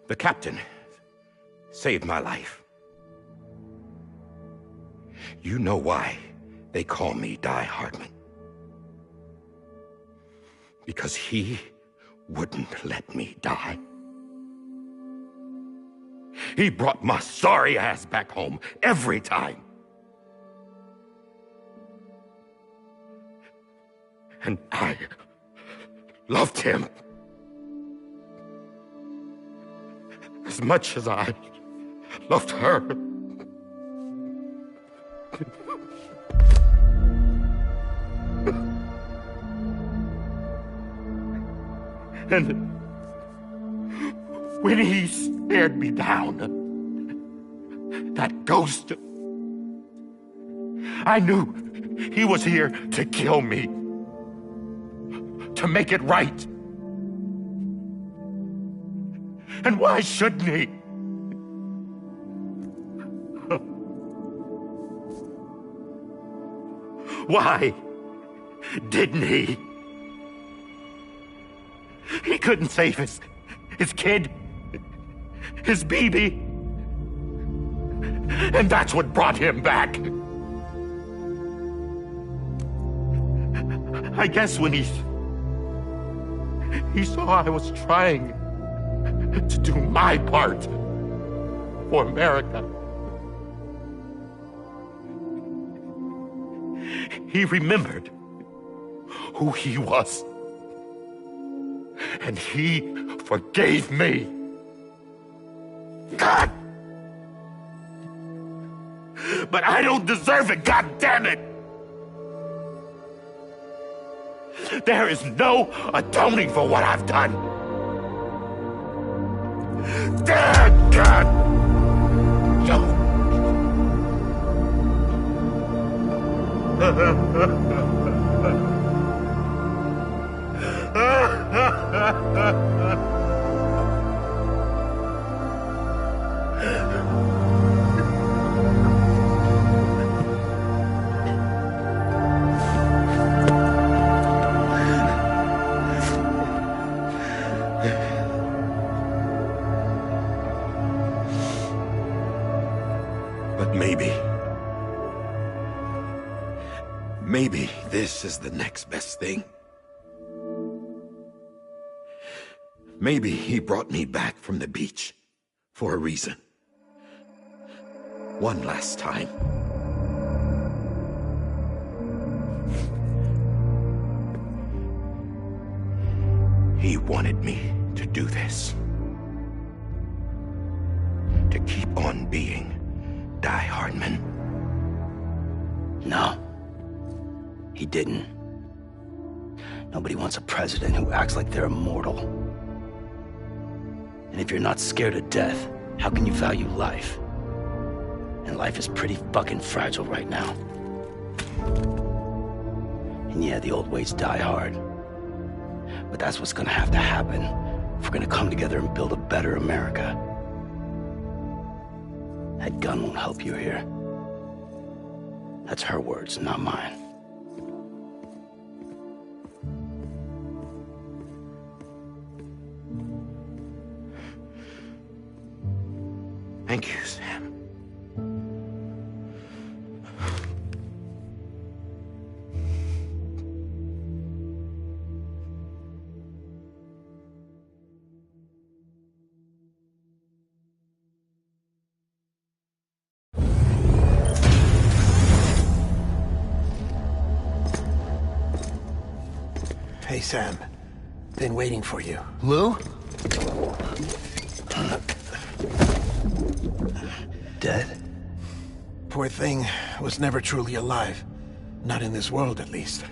The captain, saved my life. You know why they call me Die Hardman. Because he wouldn't let me die. He brought my sorry ass back home every time. And I loved him as much as I loved her. And when he stared me down, that ghost, I knew he was here to kill me, to make it right. And why shouldn't he? Why didn't he? He couldn't save his kid, his baby. And that's what brought him back. I guess when he saw I was trying to do my part for America, he remembered who he was. And he forgave me. God! But I don't deserve it, God damn it! There is no atoning for what I've done. Damn God! But maybe this is the next best thing. Maybe he brought me back from the beach for a reason. One last time. He wanted me to do this. To keep on being Die Hardman. No. He didn't. Nobody wants a president who acts like they're immortal. And if you're not scared of death, how can you value life? And life is pretty fucking fragile right now. And yeah, the old ways die hard. But that's what's gonna have to happen if we're gonna come together and build a better America. That gun won't help you here. That's her words, not mine. Thank you, Sam. Sam. Been waiting for you. Lou? Dead? Poor thing was never truly alive. Not in this world, at least.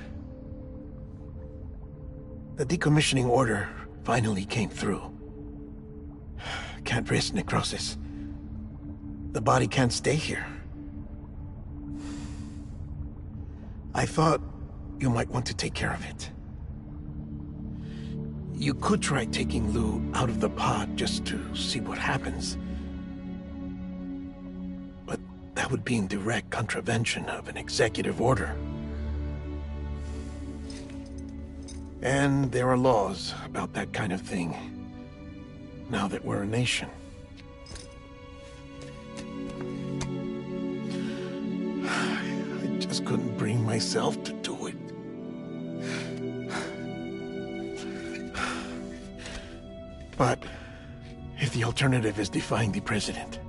The decommissioning order finally came through. Can't risk necrosis. The body can't stay here. I thought you might want to take care of it. You could try taking Lou out of the pod just to see what happens. But that would be in direct contravention of an executive order. And there are laws about that kind of thing, now that we're a nation. I just couldn't bring myself to do it. But if the alternative is defying the president,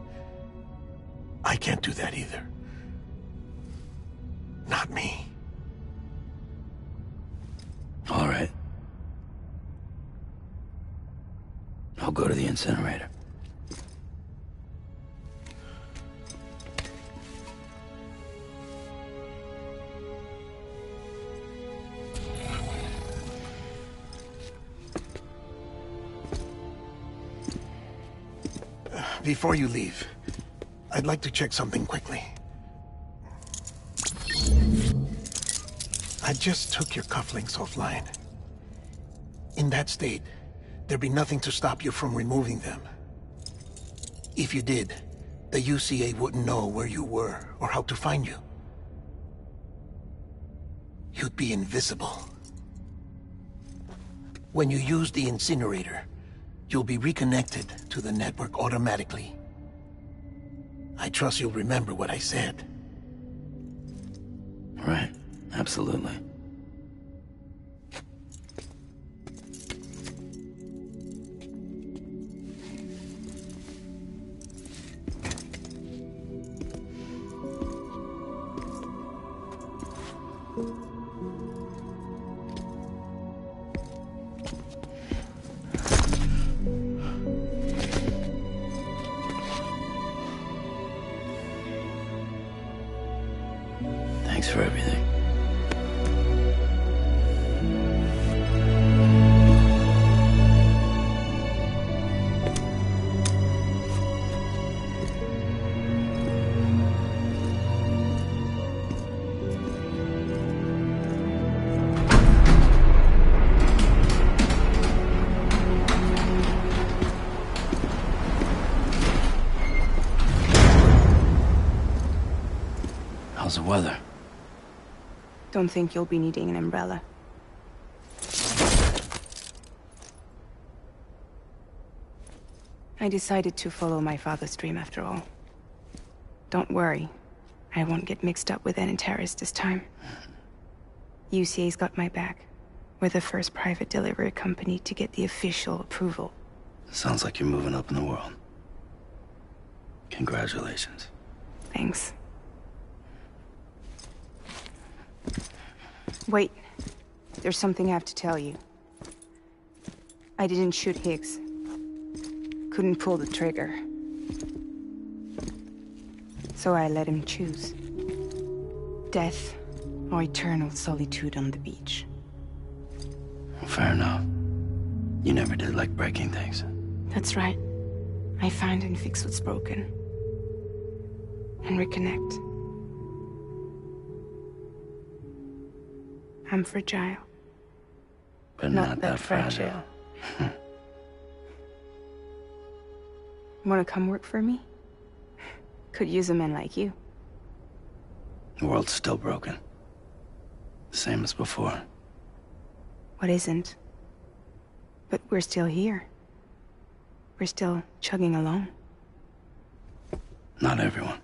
I can't do that either. Not me. All right. I'll go to the incinerator. Before you leave, I'd like to check something quickly. I just took your cufflinks offline. In that state, there'd be nothing to stop you from removing them. If you did, the UCA wouldn't know where you were or how to find you. You'd be invisible. When you use the incinerator, you'll be reconnected to the network automatically. I trust you'll remember what I said. Right. Absolutely. Thanks for everything. How's the weather? Don't think you'll be needing an umbrella. I decided to follow my father's dream after all. Don't worry. I won't get mixed up with any terrorists this time. UCA's got my back. We're the first private delivery company to get the official approval. Sounds like you're moving up in the world. Congratulations. Thanks. Wait. There's something I have to tell you. I didn't shoot Higgs. Couldn't pull the trigger. So I let him choose. Death or eternal solitude on the beach. Fair enough. You never did like breaking things. That's right. I find and fix what's broken. And reconnect. I'm fragile. But not that fragile. Wanna come work for me? Could use a man like you. The world's still broken. Same as before. What isn't? But we're still here. We're still chugging along. Not everyone.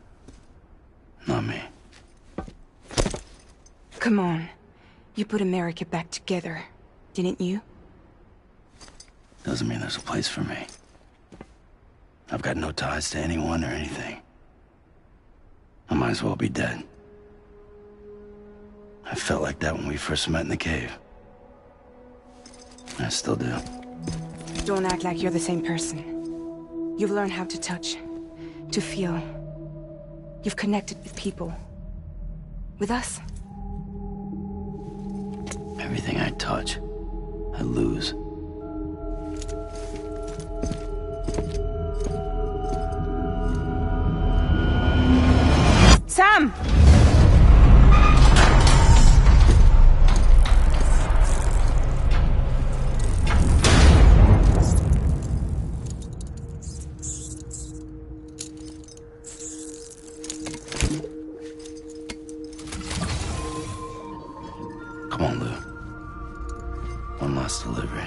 Not me. Come on. You put America back together, didn't you? Doesn't mean there's a place for me. I've got no ties to anyone or anything. I might as well be dead. I felt like that when we first met in the cave. I still do. Don't act like you're the same person. You've learned how to touch, to feel. You've connected with people. With us. Everything I touch, I lose. Sam! Come on, Lou. One last delivery.